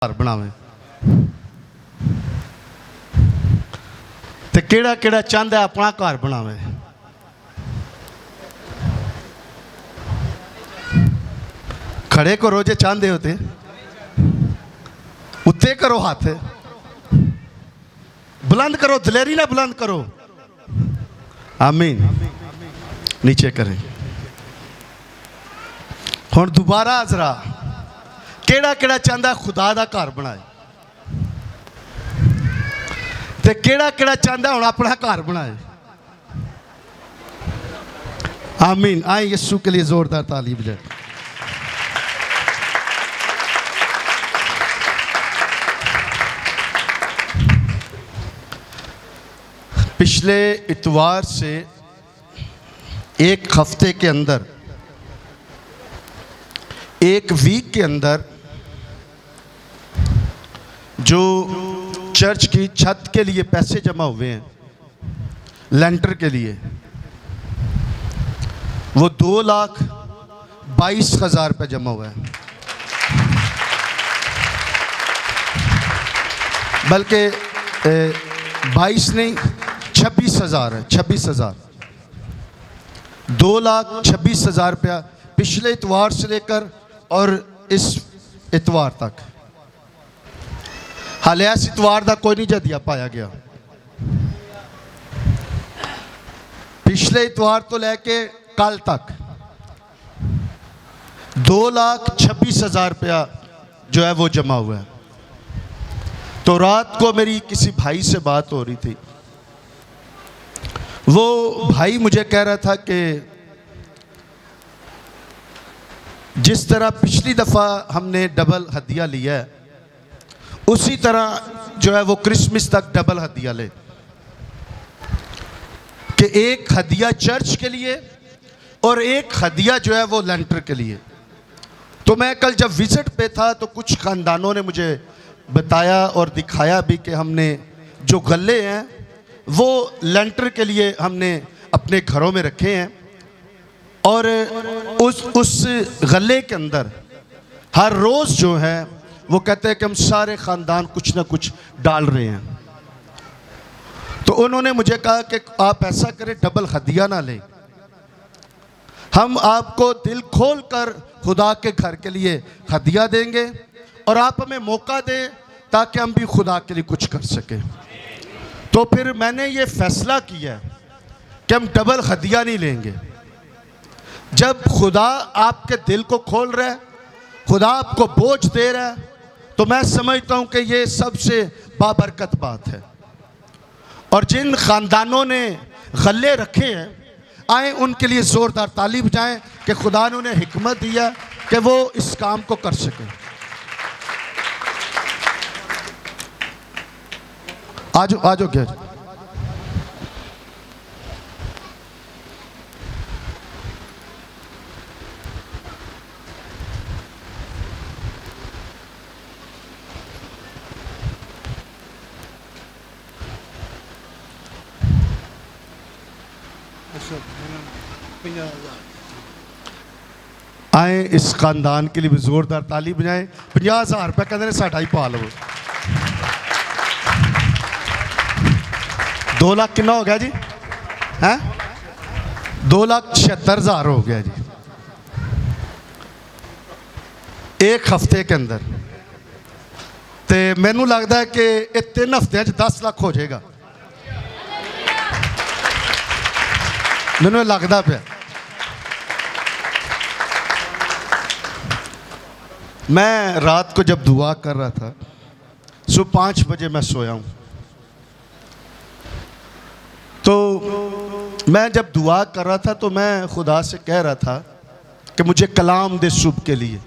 घर बनावे ते केड़ा केड़ा चाहता है अपना घर बनावे। खड़े करो जे चाहते हो ते उत्ते करो, हाथ बुलंद करो, दिलेरी ना बुलंद करो। आमीन। नीचे करें। हुण दोबारा जरा केड़ा केड़ा चाहता खुदा दा घर बनाए ते केड़ा केड़ा चाहता हुण अपना घर बनाए। आमीन। आए यीशु के लिए जोरदार ताली बजाए। पिछले इतवार से एक हफ्ते के अंदर, एक वीक के अंदर जो चर्च की छत के लिए पैसे जमा हुए हैं, लेंटर के लिए, वो 2,22,000 रुपये जमा हुआ है। बल्कि 22 नहीं, 26,000 है। 26,000, 2,26,000 रुपया पिछले इतवार से लेकर और इस इतवार तक। हाले इस इतवार का कोई नहीं जदिया पाया गया। पिछले इतवार तो लेके कल तक 2,26,000 रुपया जो है वो जमा हुआ है। तो रात को मेरी किसी भाई से बात हो रही थी। वो भाई मुझे कह रहा था कि जिस तरह पिछली दफ़ा हमने डबल हदिया लिया है, उसी तरह जो है वो क्रिसमस तक डबल हदिया ले, कि एक हदिया चर्च के लिए और एक हदिया जो है वो लेंटर के लिए। तो मैं कल जब विजिट पे था तो कुछ ख़ानदानों ने मुझे बताया और दिखाया भी कि हमने जो गले हैं वो लेंटर के लिए हमने अपने घरों में रखे हैं, और उस गले के अंदर हर रोज़ जो है वो कहते हैं कि हम सारे ख़ानदान कुछ ना कुछ डाल रहे हैं। तो उन्होंने मुझे कहा कि आप ऐसा करें, डबल हदिया ना लें, हम आपको दिल खोल कर खुदा के घर के लिए हदिया देंगे और आप हमें मौका दें ताकि हम भी खुदा के लिए कुछ कर सकें। तो फिर मैंने ये फैसला किया कि हम डबल हदिया नहीं लेंगे। जब खुदा आपके दिल को खोल रहा है, खुदा आपको बोझ दे रहा है, तो मैं समझता हूं कि ये सबसे बाबरकत बात है। और जिन ख़ानदानों ने गले रखे हैं, आए उनके लिए ज़ोरदार ताली बजाएं कि खुदा ने उन्हें हिकमत दिया कि वो इस काम को कर सकें। आजो आजो क्या आए इस खानदान के लिए भी जोरदार ताली बजाएं। 50,000 रुपये कहते साढ़ा ही पा लो। 2 लाख कितना हो गया जी? हैं 2,76,000 हो गया जी एक हफ्ते के अंदर। तो मैनू लगता है कि ये 3 हफ्ते 10 लाख हो जाएगा। मैनू लगता पाया। मैं रात को जब दुआ कर रहा था, सुबह 5 बजे मैं सोया हूँ। तो मैं जब दुआ कर रहा था तो मैं खुदा से कह रहा था कि मुझे कलाम दे सुबह के लिए,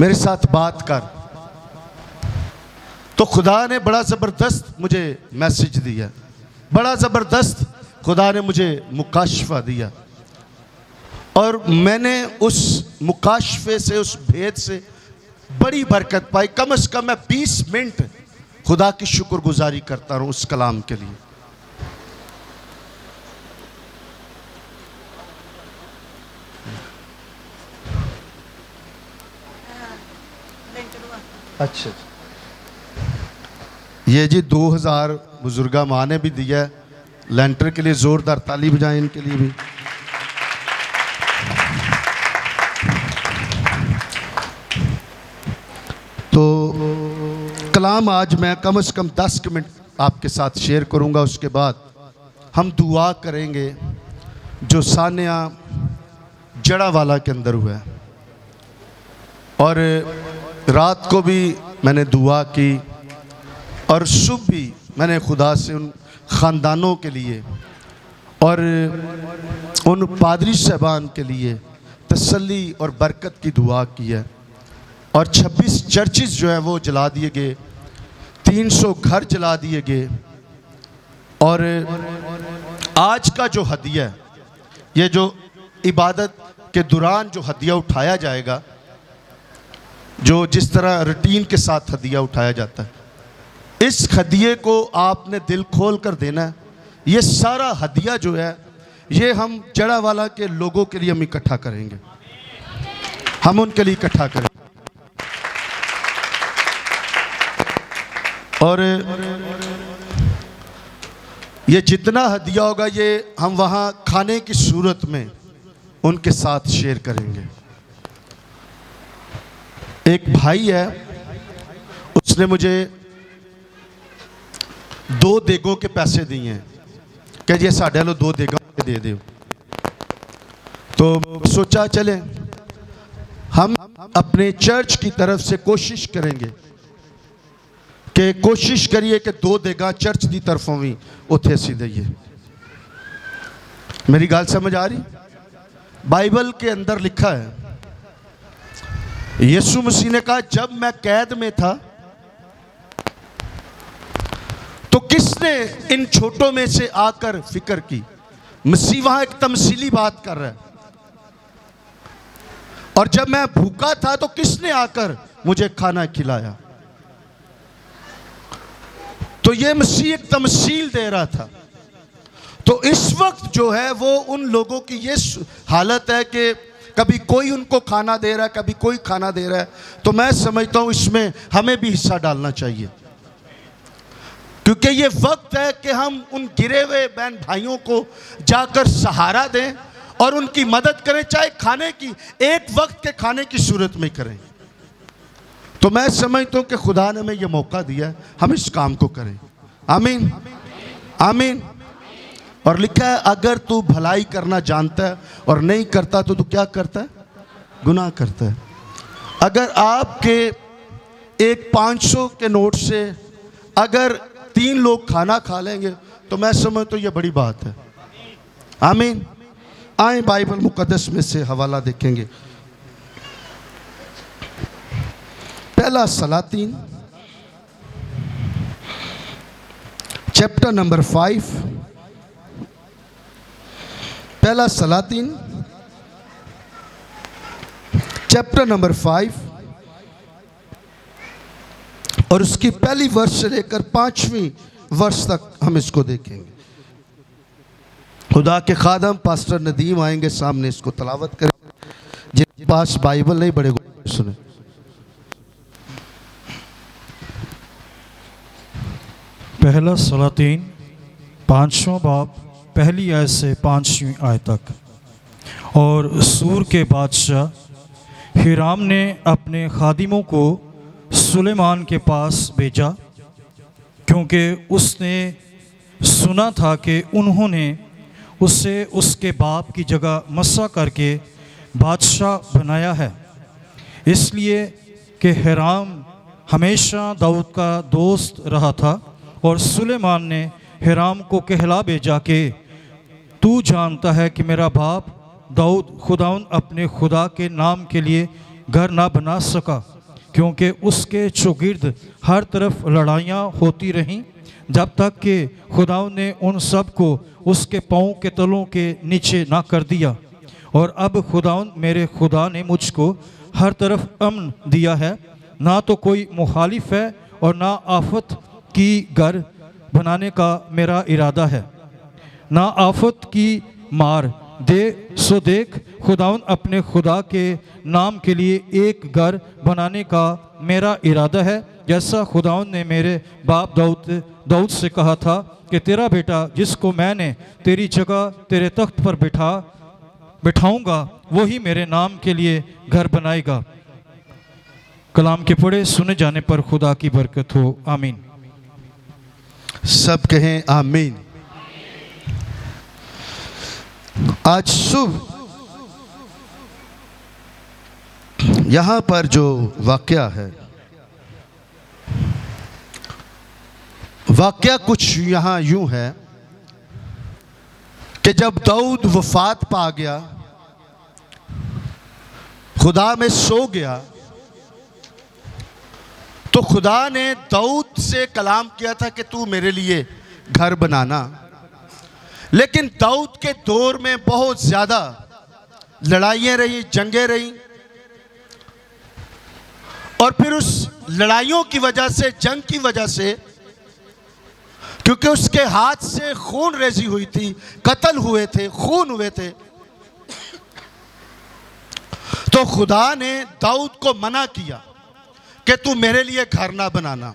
मेरे साथ बात कर। तो खुदा ने बड़ा ज़बरदस्त मुझे मैसेज दिया, बड़ा ज़बरदस्त खुदा ने मुझे मुकाशफा दिया। और मैंने उस मुकाशफे से, उस भेद से बड़ी बरकत पाई। कम से कम मैं 20 मिनट खुदा की शुक्रगुजारी करता रहूं उस कलाम के लिए। अच्छा, ये जी 2000 बुजुर्गा माँ ने भी दिया है लेंटर के लिए। जोरदार ताली बजाएं इनके लिए भी। तो कलाम आज मैं कम से कम 10 मिनट आपके साथ शेयर करूंगा, उसके बाद हम दुआ करेंगे जो सानिया जड़ावाला के अंदर हुआ है। और रात को भी मैंने दुआ की और सुबह भी मैंने खुदा से उन ख़ानदानों के लिए और उन पादरी साहबान के लिए तसल्ली और बरकत की दुआ की है। और 26 चर्चिज़ जो है वो जला दिए गए, 300 घर जला दिए गए। और आज का जो हदिया है, ये जो इबादत के दौरान जो हदिया उठाया जाएगा, जो जिस तरह रूटीन के साथ हदिया उठाया जाता है, इस हदिये को आपने दिल खोल कर देना है। ये सारा हदिया जो है ये हम जड़ावाला के लोगों के लिए हम इकट्ठा करेंगे, हम उनके लिए इकट्ठा करेंगे। और ये जितना हदिया होगा ये हम वहाँ खाने की सूरत में उनके साथ शेयर करेंगे। एक भाई है, उसने मुझे 2 देगों के पैसे दिए हैं कि जी साढ़े लो 2 देगा दे दो। तो सोचा चले हम अपने चर्च की तरफ से कोशिश करेंगे कि कोशिश करिए कि 2 देगा चर्च की तरफों भी उत्थे असी दईए। मेरी गल समझ आ रही? बाइबल के अंदर लिखा है, यीशु मसीह ने कहा जब मैं कैद में था तो किसने इन छोटों में से आकर फिक्र की। मसीह वहां एक तमसीली बात कर रहा है। और जब मैं भूखा था तो किसने आकर मुझे खाना खिलाया। तो ये मसीह एक तमसील दे रहा था। तो इस वक्त जो है वो उन लोगों की ये हालत है कि कभी कोई उनको खाना दे रहा है, कभी कोई खाना दे रहा है। तो मैं समझता हूं इसमें हमें भी हिस्सा डालना चाहिए, क्योंकि ये वक्त है कि हम उन गिरे हुए बहन भाइयों को जाकर सहारा दें और उनकी मदद करें, चाहे खाने की एक वक्त के खाने की सूरत में करें। तो मैं समझता हूं कि खुदा ने हमें यह मौका दिया है, हम इस काम को करें। आमीन, आमीन। और लिखा है अगर तू भलाई करना जानता है और नहीं करता तो तू क्या करता है? गुनाह करता है। अगर आपके एक 500 के नोट से अगर 3 लोग खाना खा लेंगे तो मैं समझता हूं ये बड़ी बात है। आमीन। आए बाइबल मुकद्दस में से हवाला देखेंगे। पहला सलातीन चैप्टर नंबर 5, पहला सलातीन चैप्टर नंबर 5 और उसकी पहली वर्ष से लेकर 5वीं वर्ष तक हम इसको देखेंगे। खुदा के खादम पास्टर नदीम आएंगे सामने, इसको तलावत करेंगे। जिनके पास बाइबल नहीं बड़े सुने। पहला सलातीन 5वां बाब पहली आयत से 5वीं आयत तक। और सूर के बादशाह हिराम ने अपने खादिमों को सुलेमान के पास भेजा, क्योंकि उसने सुना था कि उन्होंने उसे उसके बाप की जगह मस्सा करके बादशाह बनाया है। इसलिए कि हिराम हमेशा दाऊद का दोस्त रहा था। और सुलेमान ने हिराम को कहला भेजा कि तू जानता है कि मेरा बाप दाऊद खुदाउन अपने खुदा के नाम के लिए घर ना बना सका, क्योंकि उसके चौगिर्द हर तरफ लड़ाइयाँ होती रहीं, जब तक कि खुदाउन ने उन सब को उसके पाँव के तलों के नीचे ना कर दिया। और अब खुदाउन मेरे खुदा ने मुझको हर तरफ अमन दिया है, ना तो कोई मुखालिफ है और ना आफत की घर बनाने का मेरा इरादा है, ना आफत की मार दे। देख खुदाउन अपने खुदा के नाम के लिए एक घर बनाने का मेरा इरादा है, जैसा खुदावंद ने मेरे बाप दाऊद से कहा था कि तेरा बेटा जिसको मैंने तेरी जगह तेरे तख्त पर बिठाऊंगा वही मेरे नाम के लिए घर बनाएगा। कलाम के पढ़े सुने जाने पर खुदा की बरकत हो। आमीन। सब कहें आमीन। आज सुबह यहाँ पर जो वाकया है, वाकया कुछ यहाँ यूं है कि जब दाऊद वफात पा गया, खुदा में सो गया, तो खुदा ने दाऊद से कलाम किया था कि तू मेरे लिए घर बनाना। लेकिन दाऊद के दौर में बहुत ज़्यादा लड़ाइयाँ रही, जंगें रही, और फिर उस लड़ाइयों की वजह से, जंग की वजह से, क्योंकि उसके हाथ से खून रेजी हुई थी, कत्ल हुए थे, खून हुए थे, तो खुदा ने दाऊद को मना किया कि तू मेरे लिए घर ना बनाना।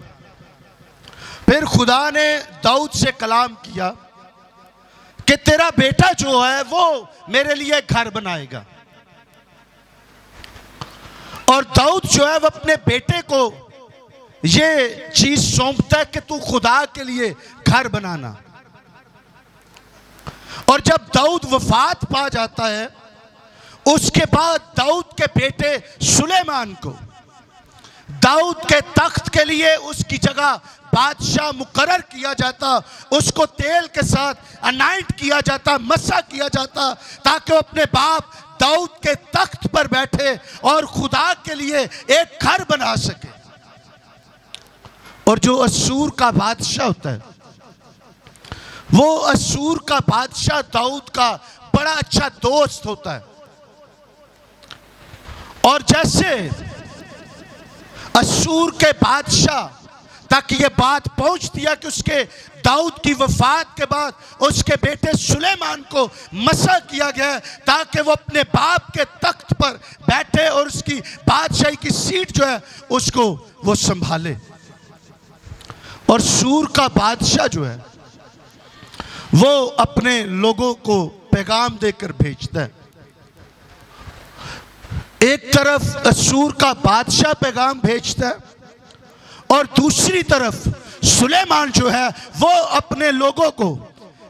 फिर खुदा ने दाऊद से कलाम किया कि तेरा बेटा जो है वो मेरे लिए घर बनाएगा। और दाऊद जो है वो अपने बेटे को ये चीज सौंपता है कि तू खुदा के लिए घर बनाना। और जब दाऊद वफात पा जाता है, उसके बाद दाऊद के बेटे सुलेमान को दाऊद के तख्त के लिए उसकी जगह बादशाह मुकर्रर किया जाता, उसको तेल के साथ अनाइंट किया जाता, मसा किया जाता, ताकि वो अपने बाप दाऊद के तख्त पर बैठे और खुदा के लिए एक घर बना सके। और जो असूर का बादशाह होता है, वो असूर का बादशाह दाऊद का बड़ा अच्छा दोस्त होता है। और जैसे असूर के बादशाह तक ये बात पहुंचती है कि उसके दाऊद की वफात के बाद उसके बेटे सुलेमान को मसा किया गया ताकि वो अपने बाप के तख्त पर बैठे और उसकी बादशाही की सीट जो है उसको वो संभाले। और सूर का बादशाह जो है वो अपने लोगों को पैगाम देकर भेजता है। एक तरफ असूर का बादशाह पैगाम भेजता है और दूसरी तरफ सुलेमान जो है वो अपने लोगों को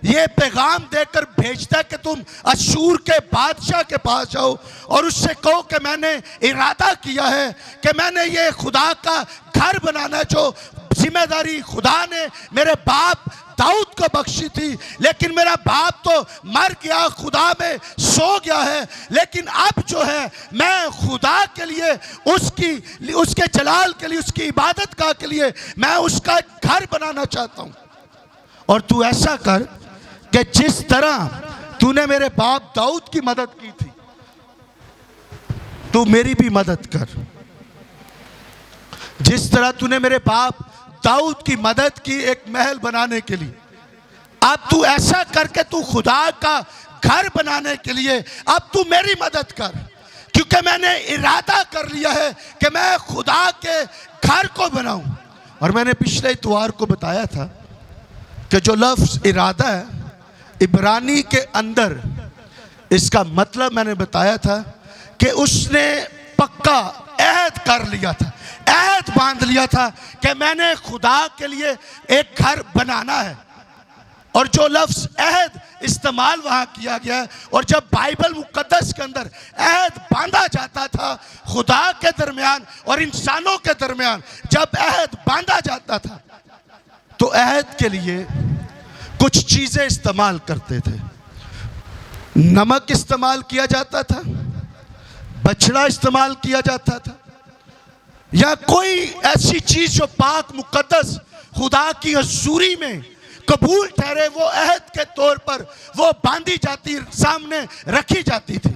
ये पैगाम देकर भेजता है कि तुम असूर के बादशाह के पास जाओ और उससे कहो कि मैंने इरादा किया है कि मैंने ये खुदा का घर बनाना, जो जिम्मेदारी खुदा ने मेरे बाप दाऊद को बख्शी थी, लेकिन मेरा बाप तो मर गया, खुदा में सो गया है, लेकिन अब जो है मैं खुदा के लिए, उसके जलाल के लिए, उसकी इबादत का के लिए मैं उसका घर बनाना चाहता हूं। और तू ऐसा कर कि जिस तरह तूने मेरे बाप दाऊद की मदद की थी, तू मेरी भी मदद कर। जिस तरह तूने मेरे बाप दाऊद की मदद की एक महल बनाने के लिए, अब तू ऐसा करके तू खुदा का घर बनाने के लिए अब तू मेरी मदद कर, क्योंकि मैंने इरादा कर लिया है कि मैं खुदा के घर को बनाऊं। और मैंने पिछले इतवार को बताया था कि जो लफ्ज़ इरादा है, इब्रानी के अंदर इसका मतलब मैंने बताया था कि उसने पक्का अहद कर लिया था, अहद बांध लिया था कि मैंने खुदा के लिए एक घर बनाना है। और जो लफ्ज़ अहद इस्तेमाल वहाँ किया गया है, और जब बाइबल मुकद्दस के अंदर अहद बांधा जाता था खुदा के दरमियान और इंसानों के दरमियान, जब अहद बांधा जाता था तो अहद के लिए कुछ चीज़ें इस्तेमाल करते थे। नमक इस्तेमाल किया जाता था, बछड़ा इस्तेमाल किया जाता था, या कोई ऐसी चीज जो पाक मुकद्दस खुदा की हजूरी में कबूल ठहरे, वो अहद के तौर पर वो बांधी जाती, सामने रखी जाती थी।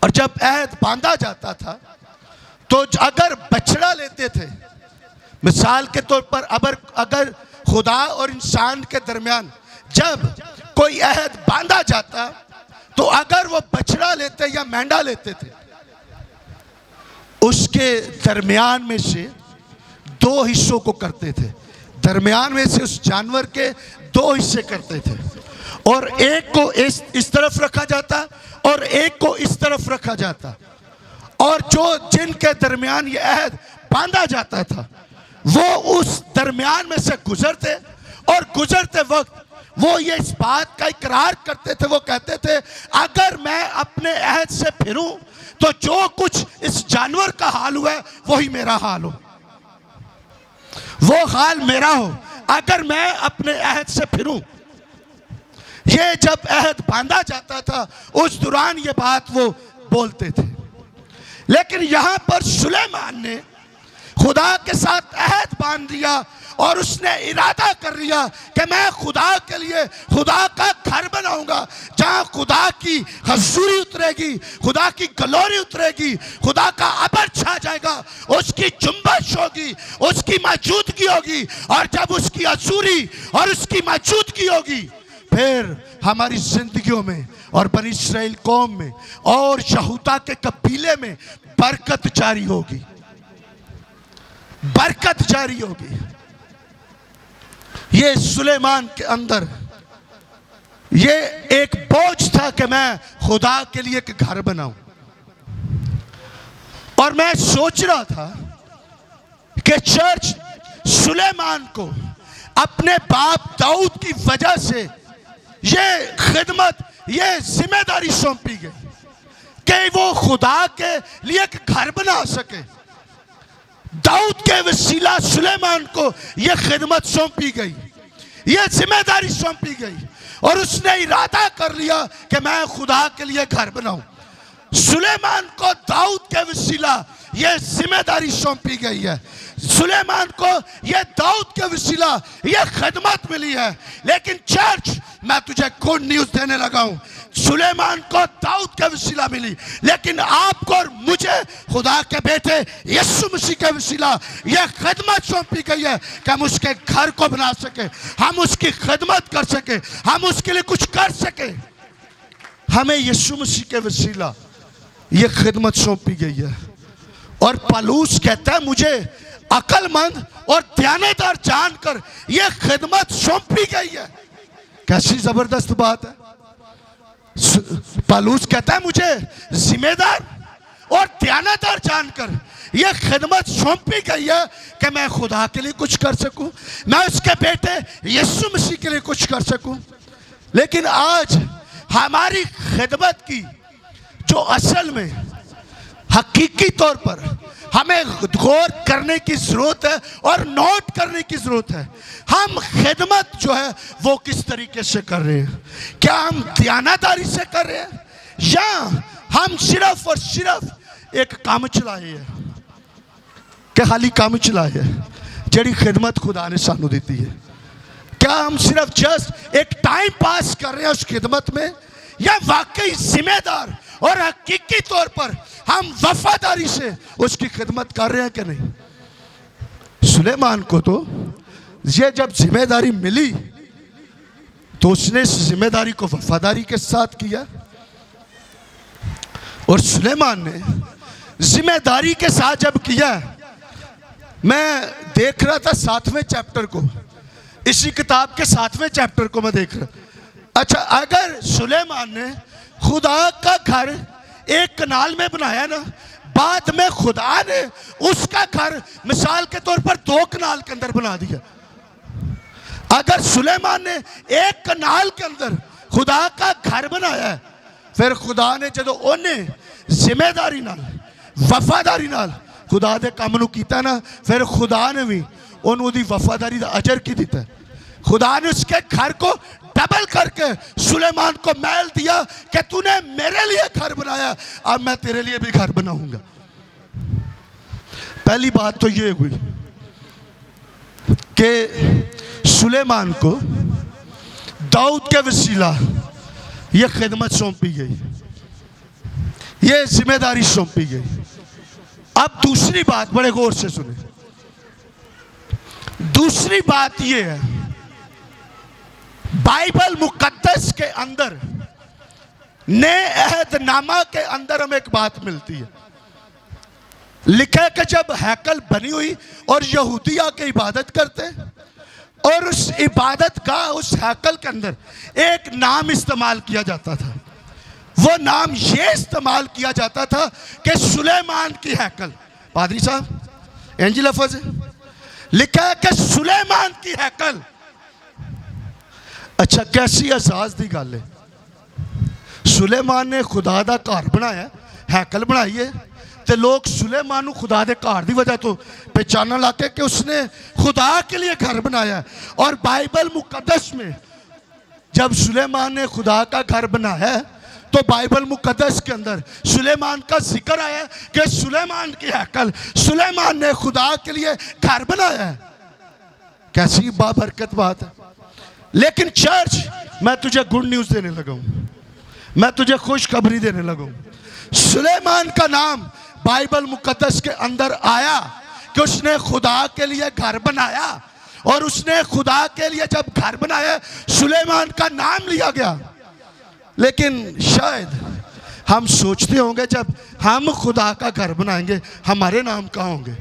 और जब अहद बांधा जाता था तो अगर बछड़ा लेते थे, मिसाल के तौर पर अगर खुदा और इंसान के दरमियान जब कोई अहद बांधा जाता, तो अगर वो बछड़ा लेते या मेंढा लेते थे, उसके दरमियान में से दो हिस्सों को करते थे। दरमियान में से उस जानवर के दो हिस्से करते थे, और एक को इस तरफ रखा जाता और एक को इस तरफ रखा जाता, और जो जिनके दरमियान ये अहद बांधा जाता था वो उस दरमियान में से गुजरते, और गुजरते वक्त वो ये इस बात का इकरार करते थे, वो कहते थे अगर मैं अपने अहद से फिरूं तो जो कुछ इस जानवर का हाल हुआ है वही मेरा हाल हो, वो हाल मेरा हो अगर मैं अपने अहद से फिरूं। ये जब अहद बांधा जाता था उस दौरान ये बात वो बोलते थे। लेकिन यहां पर सुलेमान ने खुदा के साथ अहद बांध लिया और उसने इरादा कर लिया कि मैं खुदा के लिए खुदा का घर बनाऊंगा, जहां खुदा की हजूरी उतरेगी, खुदा की ग्लोरी उतरेगी, खुदा का अबर छा जाएगा, उसकी जुम्बश होगी, उसकी मौजूदगी होगी, और जब उसकी हजूरी और उसकी मौजूदगी होगी फिर हमारी जिंदगियों में और बनी इस्राएल कौम में और यहूदा के कबीले में बरकत जारी होगी, बरकत जारी होगी। ये सुलेमान के अंदर ये एक बोझ था कि मैं खुदा के लिए एक घर बनाऊं, और मैं सोच रहा था कि चर्च सुलेमान को अपने बाप दाऊद की वजह से ये खिदमत, ये जिम्मेदारी सौंपी गई कि वो खुदा के लिए एक घर बना सके। दाऊद के वसीला सुलेमान को यह खिदमत सौंपी गई, यह जिम्मेदारी सौंपी गई, और उसने इरादा कर लिया कि मैं खुदा के लिए घर बनाऊं। सुलेमान को दाऊद के वसीला यह जिम्मेदारी सौंपी गई है, सुलेमान को यह दाऊद के वसीला यह खिदमत मिली है। लेकिन चर्च, मैं तुझे गुड न्यूज देने लगा हूं, सुलेमान को दाऊद के वसीला मिली, लेकिन आपको और मुझे खुदा के बेटे यीशु मसीह के वसीला यह खिदमत सौंपी गई है कि हम उसके घर को बना सके, हम उसकी खिदमत कर सके, हम उसके लिए कुछ कर सके। हमें यीशु मसीह के वसीला यह खिदमत सौंपी गई है। और पौलुस कहता है मुझे अक्लमंद और ध्यानदार जानकर यह खिदमत सौंपी गई है। कैसी जबरदस्त बात है। पौलुस कहता है मुझे जिम्मेदार और ध्यानदार जानकर यह खिदमत सौंपी गई है कि मैं खुदा के लिए कुछ कर सकूं, मैं उसके बेटे यीशु मसीह के लिए कुछ कर सकूं। लेकिन आज हमारी खिदमत की जो असल में हकीकी तौर पर हमें गौर करने की जरूरत है और नोट करने की जरूरत है, हम खिदमत जो है वो किस तरीके से कर रहे हैं। क्या हम ध्यानदारी से कर रहे हैं या हम सिर्फ और सिर्फ एक काम चलाए हैं कि खाली काम चलाए है जड़ी खिदमत खुदा ने सानू दी है। क्या हम सिर्फ जस्ट एक टाइम पास कर रहे हैं उस खिदमत में, या वाकई जिम्मेदार और हकीकी तौर पर हम वफादारी से उसकी खिदमत कर रहे हैं कि नहीं। सुलेमान को तो ये जब जिम्मेदारी मिली तो उसने इस जिम्मेदारी को वफादारी के साथ किया, और सुलेमान ने जिम्मेदारी के साथ जब किया, मैं देख रहा था 7वें चैप्टर को, इसी किताब के 7वें चैप्टर को मैं देख रहा। अच्छा, अगर सुलेमान ने खुदा का घर एक कनाल में बनाया ना, बाद में खुदा ने उसका घर मिसाल के तौर पर 2 कनाल के अंदर बना दिया। अगर सुलेमान ने एक कनाल के अंदर खुदा का घर बनाया है, फिर खुदा ने जदों उन्हें जिम्मेदारी नाल वफादारी नाल खुदा दे काम नूं कीता ना, फिर खुदा ने भी उन्हों दी वफादारी दा अजर की दिता है। खुदा ने उसके घर को डबल करके सुलेमान को महल दिया कि तूने मेरे लिए घर बनाया, अब मैं तेरे लिए भी घर बनाऊंगा। पहली बात तो ये हुई कि सुलेमान को दाऊद के वसीला यह खिदमत सौंपी गई, यह जिम्मेदारी सौंपी गई। अब दूसरी बात बड़े गौर से सुने। दूसरी बात यह है, बाइबल मुकद्दस के अंदर नए अहदनामा के अंदर हमें एक बात मिलती है। लिखा है कि जब हैकल बनी हुई और यहूदी आके इबादत करते, और उस इबादत का उस हैकल के अंदर एक नाम इस्तेमाल किया जाता था। वो नाम ये इस्तेमाल किया जाता था कि सुलेमान की हैकल। पादरी साहब, इंज लफ्ज है, लिखा है कि सुलेमान की हैकल। अच्छा, कैसी एहसास दी गल है। सुलेमान ने खुदा दा घर बनाया, हैकल बनाई है, तो लोग सुलेमान खुदा दे घर की वजह तो पहचानने लगे कि उसने खुदा के लिए घर बनाया। और बाइबल मुकद्दस में जब सुलेमान ने खुदा का घर बनाया तो बाइबल मुकद्दस के अंदर सुलेमान का जिक्र आया कि सुलेमान की हैकल, सुलेमान ने खुदा के लिए घर बनाया है। कैसी बाबरकत बात है। लेकिन चर्च, मैं तुझे गुड न्यूज़ देने लगा हूँ, मैं तुझे खुशखबरी देने लगा हूँ। सुलेमान का नाम बाइबल मुकद्दस के अंदर आया कि उसने खुदा के लिए घर बनाया, और उसने खुदा के लिए जब घर बनाया सुलेमान का नाम लिया गया। लेकिन शायद हम सोचते होंगे जब हम खुदा का घर बनाएंगे हमारे नाम कहाँ होंगे,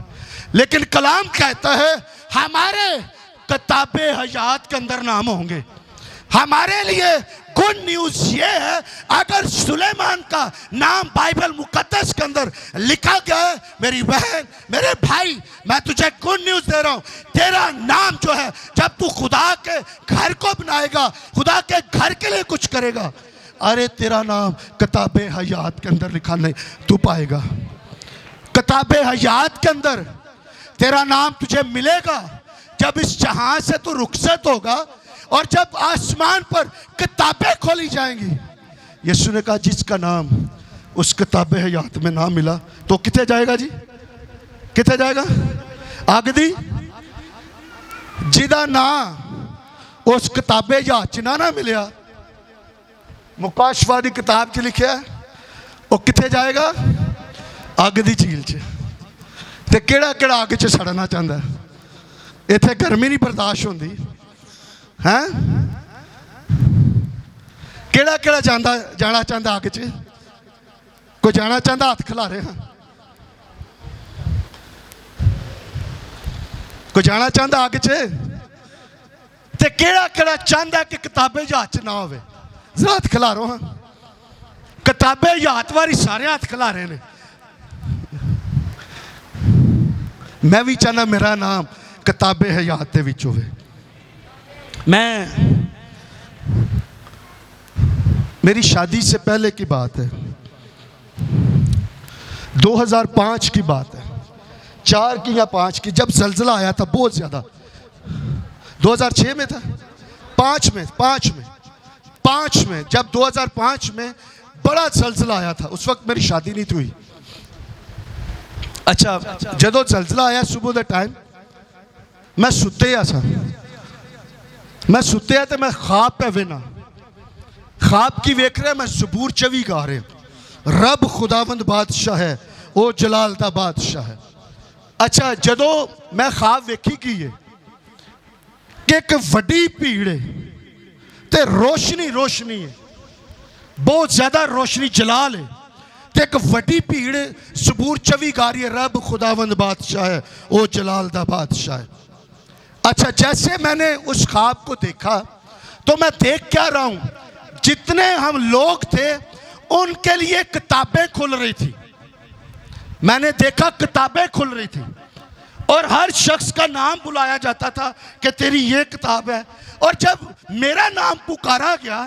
लेकिन कलाम कहता है हमारे किताबे हयात के अंदर नाम होंगे। हमारे लिए गुड न्यूज़ ये है, अगर सुलेमान का नाम बाइबल मुकद्दस के अंदर लिखा गया है, मेरी बहन, मेरे भाई, मैं तुझे गुड न्यूज़ दे रहा हूँ, तेरा नाम जो है जब तू खुदा के घर को बनाएगा, खुदा के घर के लिए कुछ करेगा, अरे तेरा नाम किताबे हयात के अंदर लिखा नहीं तू पाएगा। किताबे हयात के अंदर तेरा नाम तुझे मिलेगा जब इस जहां से तू रुखसत होगा और जब आसमान पर किताबें खोली जाएंगी। यीशु ने कहा जिसका नाम उस किताबे हयात में ना मिला तो किथे जाएगा जी, किथे जाएगा? आगदी जिदा ना उस किताबे हयात च ना मिलिया, मुकाशवा दी किताब च लिखा है, वो किथे जाएगा? अग दी झील च। ते केड़ा केड़ा अग च सड़ना चाहता है? इत्थे गर्मी नहीं बर्दाश्त होंदी है। केड़ा केड़ा जाना चाहता अग च? कोई जाना चाहता? हाथ खिलारे। हाँ, कोई जाना चाहता अग च? ते केड़ा केड़ा चाहता कि किताबे हयात च ना होवे? जरा हाथ खिलारो। हाँ, किताबे हयात वारी सारे हाथ खिलारे ने। मैं भी चाहना मेरा नाम किताबे हयात दे विच होवे। मेरी शादी से पहले की बात है, 2005 की बात है, 4 की या 5 की, जब जलजला आया था बहुत ज़्यादा। 2006 में था, 5 में जब 2005 में बड़ा जलजला आया था, उस वक्त मेरी शादी नहीं हुई। अच्छा, जदों जलजला आया सुबह के टाइम मैं सुत्ते सा, मैं सुत्ते तो मैं ख्वाब पे वेना, ख्वाब की वेख रहा मैं ज़बूर 24 गा रहे, रब खुदावंद बादशाह है, ओ जलाल दा बादशाह है। अच्छा, जदों मैं ख्वाब वेखी की है कि एक वड्डी भीड़ है ते रोशनी रोशनी है, बहुत ज़्यादा रोशनी जलाल है, तो एक वड्डी भीड़ ज़बूर 24 गा रही है, रब खुदावंद बादशाह है, ओ जलाल दा बादशाह है। अच्छा, जैसे मैंने उस ख्वाब को देखा तो मैं देख क्या रहा हूँ, जितने हम लोग थे उनके लिए किताबें खुल रही थी। मैंने देखा किताबें खुल रही थी और हर शख्स का नाम बुलाया जाता था कि तेरी ये किताब है। और जब मेरा नाम पुकारा गया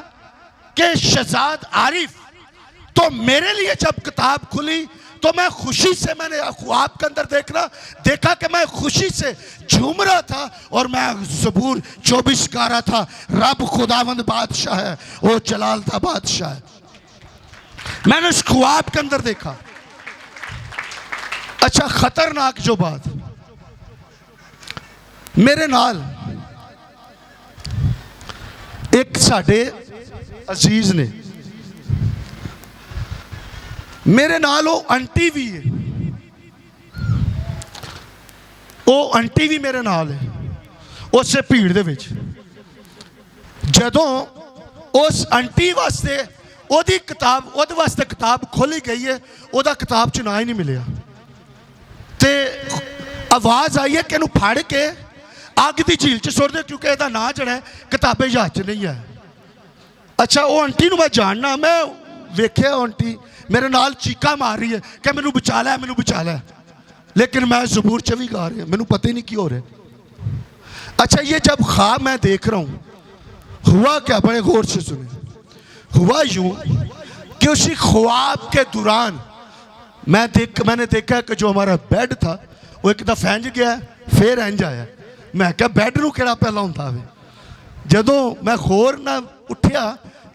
कि शहजाद आरिफ, तो मेरे लिए जब किताब खुली तो मैं खुशी से, मैंने ख्वाब के अंदर देखा कि मैं खुशी से झूम रहा था और मैं ज़बूर 24 गा रहा था, रब खुदावंद बादशाह है, वो जलाल दा बादशाह है। मैंने उस ख्वाब के अंदर देखा। अच्छा, खतरनाक जो बात, मेरे नाल एक साडे अजीज ने, मेरे नाल वो आंटी भी है, वो आंटी भी मेरे नाल है उस भीड़ दे विच। जदों उस आंटी वास्ते ओदी किताब, ओदे वास्ते किताब खोली गई है, ओदा किताब च ना ही नहीं मिलिया। ਤੇ ਆਵਾਜ਼ ਆਈ ਹੈ ਕਿ ਇਹਨੂੰ ਫੜ ਕੇ ਅੱਗ ਦੀ ਝੀਲ 'ਚ ਸੁੱਟ ਦੇ, ਕਿਉਂਕਿ ਇਹਦਾ ਨਾਂ ਜਿਹੜਾ ਹੈ ਕਿਤਾਬੇ ਹਯਾਤ 'ਚ ਨਹੀਂ ਹੈ। ਅੱਛਾ, ਉਹ ਆਂਟੀ ਨੂੰ ਮੈਂ ਜਾਣਨਾ, ਮੈਂ ਵੇਖਿਆ ਉਹ ਆਂਟੀ ਮੇਰੇ ਨਾਲ ਚੀਕਾਂ ਮਾਰ ਰਹੀ है कि मैनू बचा लै, मैनू बचा लै, लेकिन मैं ज़बूर 24 गा रहा, मैनू पता ही नहीं क्यों हो रहा। अच्छा, ये जब ख्वाब मैं देख रहा हूँ, हुआ क्या, बड़े गौर से सुने। हुआ यूँ कि उसी ख्वाब के दौरान मैंने देखा कि जो हमारा बेड था वो एक दफ़ा इंज गया, फिर इंज आया। मैं क्या बैड नूं किहड़ा पहला हुंदा वे। जदों मैं होर ना उठिया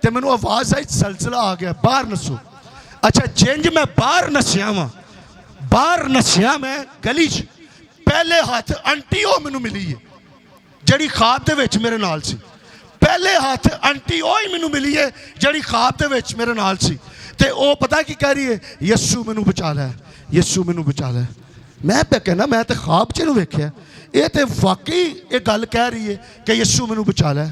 तो मैनू आवाज़ आई, सलसला आ गया, बाहर नसो। अच्छा, जिंज मैं बाहर नसिया वा, बाहर नसिया मैं गली च, पहले हाथ आंटी वो मैनू मिली है जड़ी ख्वाब दे विच मेरे नाल सी। पहले हाथ आंटी वो ही मैनू मिली है जड़ी ख्वाब दे विच मेरे नाल सी। ते ओ पता की कह रही है, यस्सू मैनू बचा लै, यस्सू मैनू बचा लै। मैं पे कहना, मैं तो ख्वाब च वेख्या, ये तो वाकई ये गल कह रही है कि यस्सू मैनू बचा लै।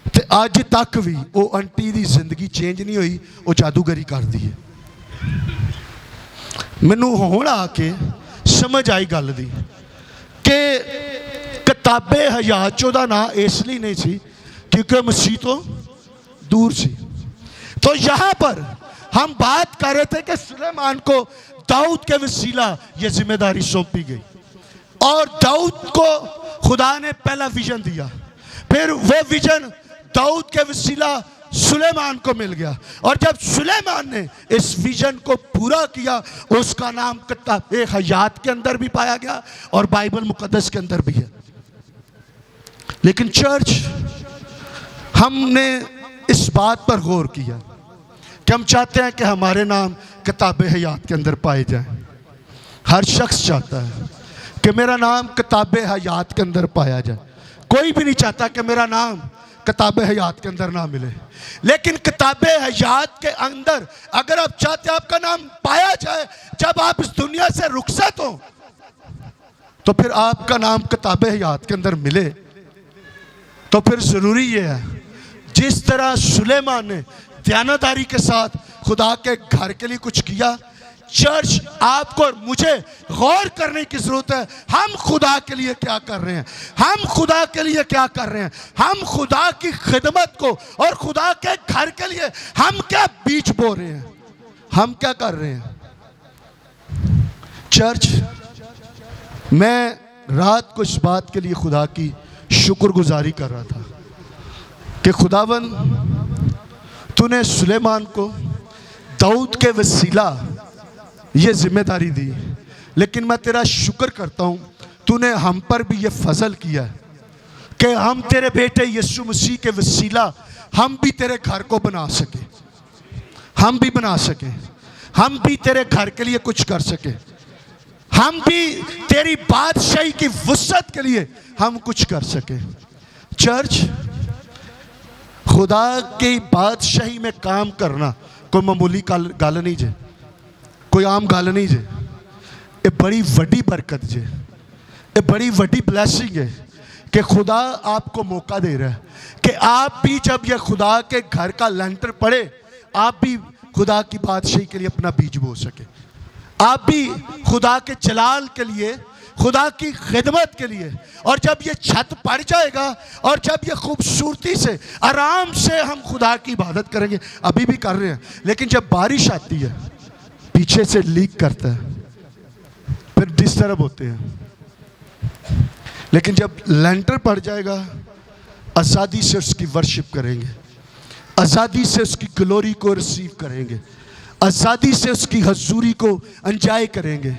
ते अज तक भी वो आंटी की जिंदगी चेंज नहीं हुई, वो जादूगरी करती है। मैनू हुण आके समझ आई गल दी कि किताबे हयात च उहदा नाम इसलिए नहीं सी क्योंकि मसीह तो दूर सी। तो यहाँ पर हम बात कर रहे थे कि सुलेमान को दाऊद के वसीला ये जिम्मेदारी सौंपी गई और दाऊद को खुदा ने पहला विजन दिया, फिर वो विजन दाऊद के वसीला सुलेमान को मिल गया और जब सुलेमान ने इस विजन को पूरा किया उसका नाम किताबे हयात के अंदर भी पाया गया और बाइबल मुकद्दस के अंदर भी है। लेकिन चर्च, हमने इस बात पर गौर किया कि हम चाहते हैं कि हमारे नाम किताबे हयात के अंदर पाए जाएं। हर शख्स चाहता है कि मेरा नाम किताबे हयात के अंदर पाया जाए। कोई भी नहीं चाहता कि मेरा नाम किताबे हयात के अंदर ना मिले। लेकिन किताबे हयात के अंदर अगर आप चाहते हैं आपका नाम पाया जाए, जब आप इस दुनिया से रुखसत हो, तो फिर आपका नाम किताबे हयात के अंदर मिले, तो फिर ज़रूरी ये है जिस तरह सुलेमान ने दयानतदारी के साथ खुदा के घर के लिए कुछ किया, चर्च आपको और मुझे गौर करने की जरूरत है। हम खुदा के लिए क्या कर रहे हैं, हम खुदा के लिए क्या कर रहे हैं, हम खुदा की खिदमत को और खुदा के घर के लिए हम क्या बीज बो रहे हैं, हम क्या कर रहे हैं। चर्च, मैं रात को इस बात के लिए खुदा की शुक्रगुजारी कर रहा था कि खुदावन तूने सुलेमान को दाऊद के वसीला ये जिम्मेदारी दी, लेकिन मैं तेरा शुक्र करता हूँ तूने हम पर भी ये फजल किया कि हम तेरे बेटे यीशु मसीह के वसीला हम भी तेरे घर को बना सके, हम भी बना सके, हम भी तेरे घर के लिए कुछ कर सके, हम भी तेरी बादशाही की वुसअत के लिए हम कुछ कर सके। चर्च, खुदा की बादशाही में काम करना कोई मामूली गल नहीं जे, कोई आम गल नहीं जे, ये बड़ी वड्डी बरकत जे, ये बड़ी वड्डी ब्लैसिंग है कि खुदा आपको मौका दे रहा है कि आप भी जब ये खुदा के घर का लेंटर पड़े, आप भी खुदा की बादशाही के लिए अपना बीज बो सके, आप भी खुदा के जलाल के लिए, खुदा की खिदमत के लिए। और जब ये छत पड़ जाएगा और जब ये खूबसूरती से आराम से हम खुदा की इबादत करेंगे, अभी भी कर रहे हैं, लेकिन जब बारिश आती है पीछे से लीक करता है, फिर डिस्टर्ब होते हैं। लेकिन जब लेंटर पड़ जाएगा, आज़ादी से उसकी वर्शिप करेंगे, आज़ादी से उसकी ग्लोरी को रिसीव करेंगे, आज़ादी से उसकी हजूरी को एंजॉय करेंगे।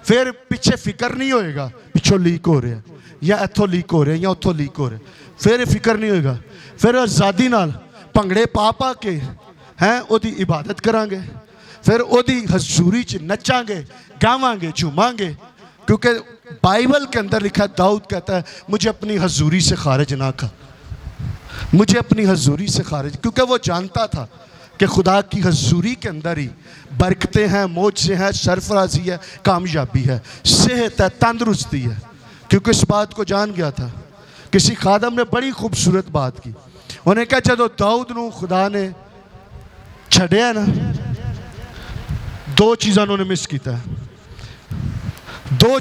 फिर पीछे फिक्र नहीं होएगा पिछों लीक हो रहा है या इथों लीक हो रहा है या उथों लीक हो रहा है, फिर फिक्र नहीं होएगा। फिर आज़ादी नाल भंगड़े पा पा के हैं ओदी इबादत करांगे, फिर ओदी हजूरी च नचांगे, गावांगे, झूमांगे, क्योंकि बाइबल के अंदर लिखा है, दाऊद कहता है मुझे अपनी हजूरी से खारिज ना कर, मुझे अपनी हजूरी से खारिज, क्योंकि वो जानता था कि खुदा की हजूरी के अंदर ही बरकतें हैं, मौज हैं, सरफराजी है, कामयाबी है, सेहत है, तंदुरुस्ती है। क्योंकि इस बात को जान गया था। किसी खादम ने बड़ी खूबसूरत बात की, उन्हें कहा जदों दाऊद नूं खुदा ने छड़िया ना, दो चीज़ां उन्होंने मिस किया। दो